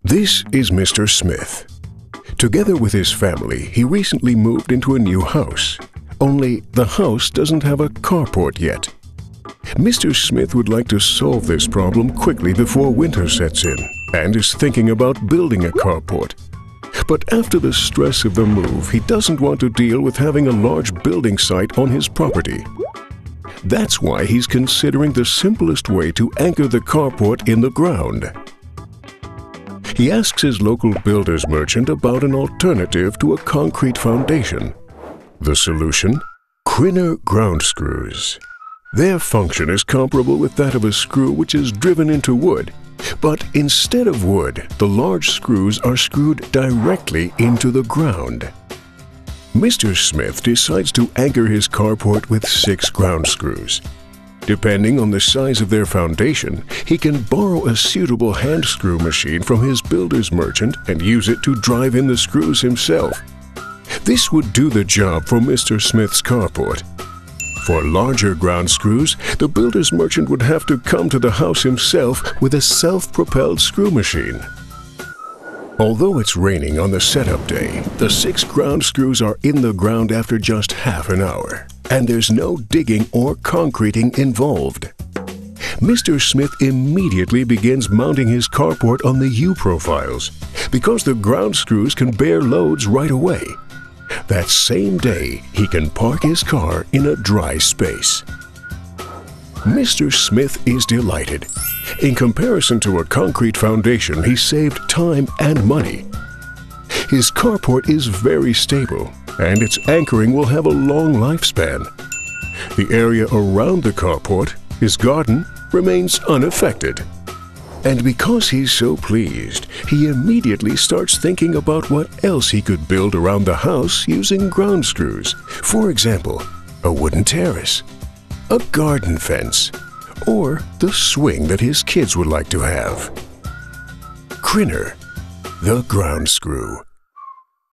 This is Mr. Smith. Together with his family, he recently moved into a new house. Only the house doesn't have a carport yet. Mr. Smith would like to solve this problem quickly before winter sets in and is thinking about building a carport. But after the stress of the move, he doesn't want to deal with having a large building site on his property. That's why he's considering the simplest way to anchor the carport in the ground. He asks his local builder's merchant about an alternative to a concrete foundation. The solution? Krinner ground screws. Their function is comparable with that of a screw which is driven into wood, but instead of wood, the large screws are screwed directly into the ground. Mr. Smith decides to anchor his carport with 6 ground screws. Depending on the size of their foundation, he can borrow a suitable hand screw machine from his builder's merchant and use it to drive in the screws himself. This would do the job for Mr. Smith's carport. For larger ground screws, the builder's merchant would have to come to the house himself with a self-propelled screw machine. Although it's raining on the setup day, the 6 ground screws are in the ground after just half an hour, and there's no digging or concreting involved. Mr. Smith immediately begins mounting his carport on the U-profiles because the ground screws can bear loads right away. That same day, he can park his car in a dry space. Mr. Smith is delighted. In comparison to a concrete foundation, he saved time and money. His carport is very stable, and its anchoring will have a long lifespan. The area around the carport, his garden, remains unaffected. And because he's so pleased, he immediately starts thinking about what else he could build around the house using ground screws. For example, a wooden terrace, a garden fence, or the swing that his kids would like to have. Krinner, the ground screw.